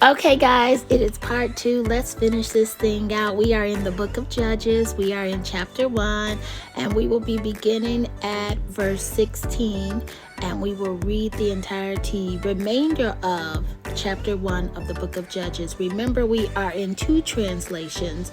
Okay, guys, it is part 2. Let's finish this thing out. We are in the book of Judges. We are in chapter 1, and we will be beginning at verse 16, and we will read the remainder of chapter 1 of the book of Judges. Remember, we are in 2 translations,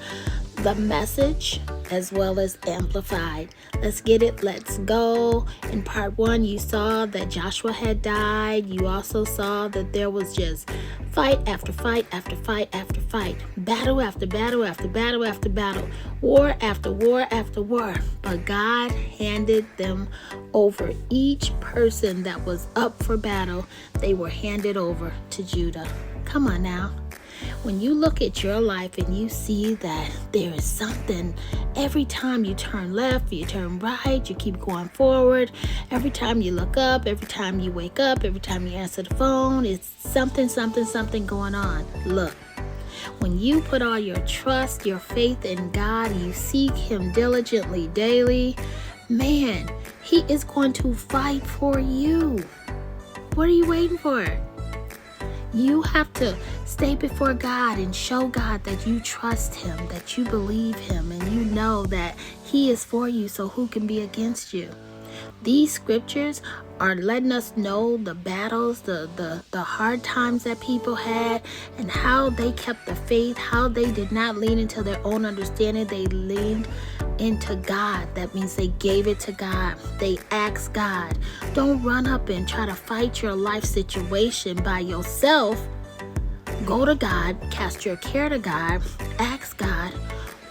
the Message as well as Amplified. Let's get it. Let's go. In part 1, you saw that Joshua had died. You also saw that there was just fight after fight after fight after fight, battle after battle after battle after battle, war after war after war. But God handed them over. Each person that was up for battle, they were handed over to Judah. Come on now. When you look at your life and you see that there is something, every time you turn left, you turn right, you keep going forward, every time you look up, every time you wake up, every time you answer the phone, it's something going on. Look, when you put all your trust, your faith in God, you seek Him diligently daily, man, He is going to fight for you. What are you waiting for? You have to stay before God and show God that you trust Him, that you believe Him, and you know that He is for you, so who can be against you? These scriptures are letting us know the battles, the hard times that people had, and how they kept the faith, how they did not lean into their own understanding. They leaned into God. That means they gave it to God. They asked God. Don't run up and try to fight your life situation by yourself. Go to God, cast your care to God, ask God,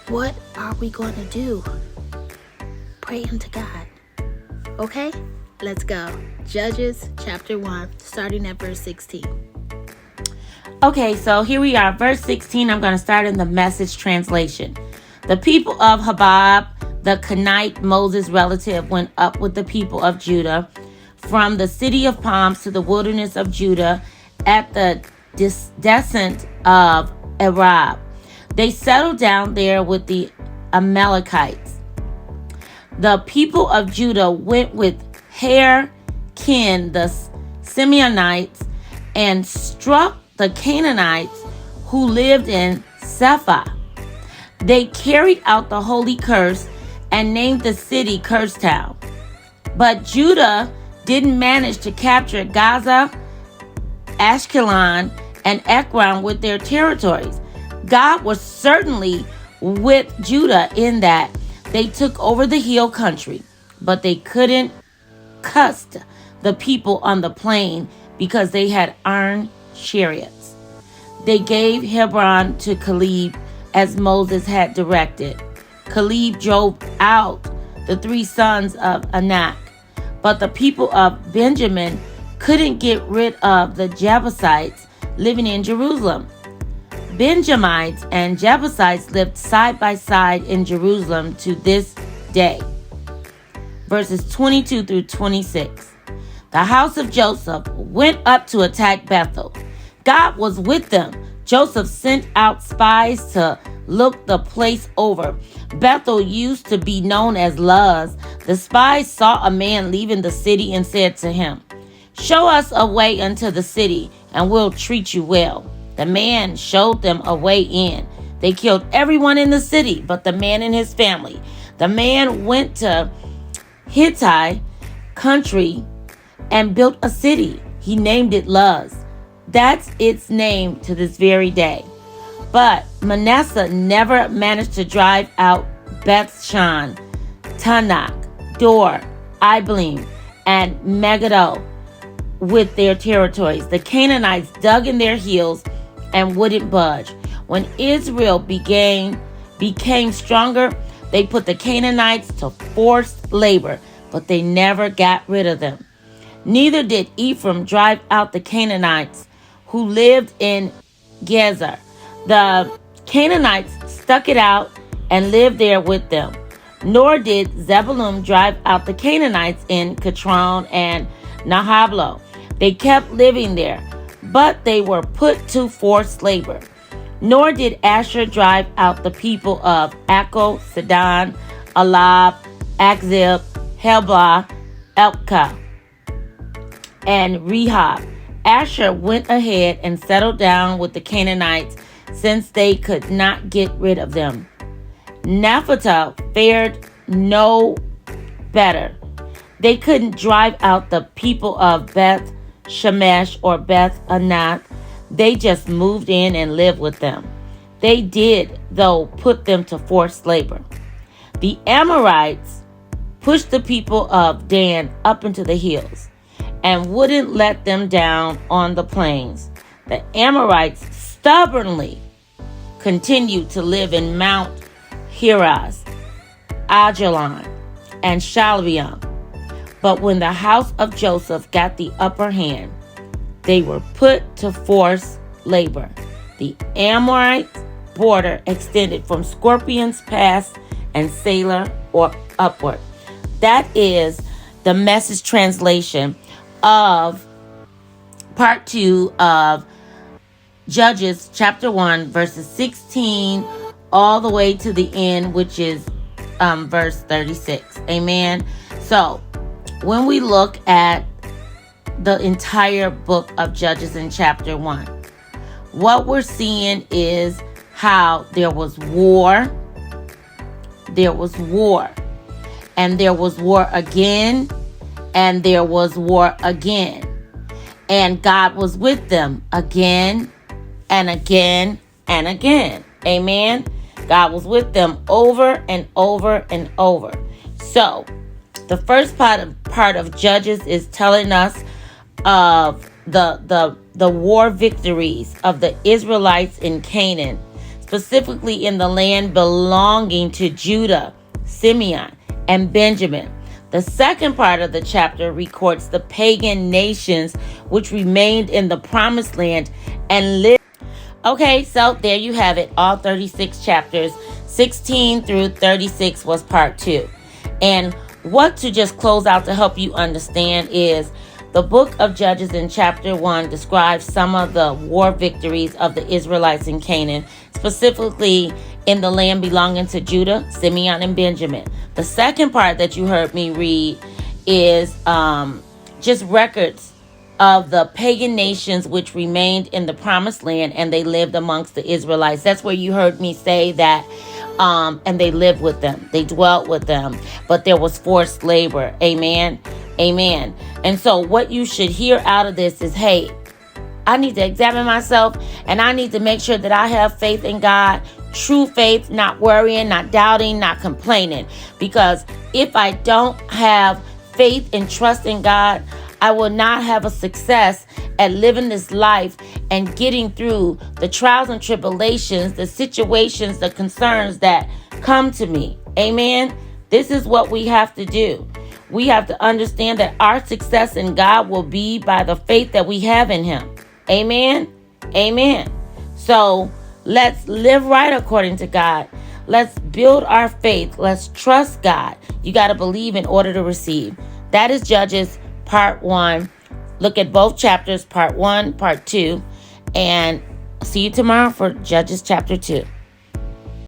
what are we going to do? Pray unto God. Okay, let's go. Judges chapter 1, starting at verse 16. Okay, so here we are, verse 16. I'm going to start in the Message translation. The people of Habab, the Kenite, Moses' relative, went up with the people of Judah from the city of palms to the wilderness of Judah at the descent of Arab. They settled down there with the Amalekites. The people of Judah went with Kin, the Simeonites, and struck the Canaanites who lived in Sephah. They carried out the holy curse and named the city Cursed Town. But Judah didn't manage to capture Gaza, Ashkelon, and Ekron with their territories. God was certainly with Judah in that they took over the hill country, but they couldn't cust the people on the plain because they had iron chariots. They gave Hebron to Caleb as Moses had directed. Caleb drove out the 3 sons of Anak, but the people of Benjamin couldn't get rid of the Jebusites living in Jerusalem. Benjamites and Jebusites lived side by side in Jerusalem to this day. Verses 22 through 26. The house of Joseph went up to attack Bethel. God was with them. Joseph sent out spies to look the place over. Bethel used to be known as Luz. The spies saw a man leaving the city and said to him, "Show us a way into the city, and we'll treat you well." The man showed them a way in. They killed everyone in the city but the man and his family. The man went to Hittite country and built a city. He named it Luz. That's its name to this very day. But Manasseh never managed to drive out Bethshan, Tanakh, Dor, Iblim, and Megiddo with their territories. The Canaanites dug in their heels and wouldn't budge. When Israel became stronger, they put the Canaanites to forced labor, but they never got rid of them. Neither did Ephraim drive out the Canaanites who lived in Gezer. The Canaanites stuck it out and lived there with them. Nor did Zebulun drive out the Canaanites in Kitron and Nahablo. They kept living there, but they were put to forced labor. Nor did Asher drive out the people of Akko, Sidon, Alab, Akzib, Helbah, Elkah, and Rehob, Asher went ahead and settled down with the Canaanites since they could not get rid of them. Naphtali fared no better. They couldn't drive out the people of Beth Shemesh or Beth Anath. They just moved in and lived with them. They did, though, put them to forced labor. The Amorites pushed the people of Dan up into the hills and wouldn't let them down on the plains. The Amorites stubbornly continued to live in Mount Heraz, Ajalon, and Shalbiam. But when the house of Joseph got the upper hand, they were put to forced labor. The Amorite border extended from Scorpion's Pass and Sailor or upward. That is the Message translation of part 2 of Judges chapter 1, verses 16 all the way to the end, which is verse 36. Amen. So when we look at the entire book of Judges in chapter 1, what we're seeing is how there was war, and there was war again, and there was war again. And God was with them again and again and again. Amen. God was with them over and over and over. So the first part of Judges is telling us of the war victories of the Israelites in Canaan, specifically in the land belonging to Judah, Simeon, and Benjamin. The second part of the chapter records the pagan nations which remained in the promised land and lived. Okay, so there you have it. All 36 chapters. 16 through 36 was part 2. And what to just close out to help you understand is the book of Judges in chapter 1 describes some of the war victories of the Israelites in Canaan, specifically in the land belonging to Judah, Simeon, and Benjamin. The second part that you heard me read is just records of the pagan nations which remained in the promised land and they lived amongst the Israelites. That's where you heard me say that and they lived with them. They dwelt with them, but there was forced labor. Amen. Amen. And so what you should hear out of this is, hey, I need to examine myself and I need to make sure that I have faith in God, true faith, not worrying, not doubting, not complaining. Because if I don't have faith and trust in God, I will not have a success at living this life and getting through the trials and tribulations, the situations, the concerns that come to me. Amen. This is what we have to do. We have to understand that our success in God will be by the faith that we have in Him. Amen. Amen. So let's live right according to God. Let's build our faith. Let's trust God. You got to believe in order to receive. That is Judges part 1. Look at both chapters, part 1, part 2. And see you tomorrow for Judges chapter 2.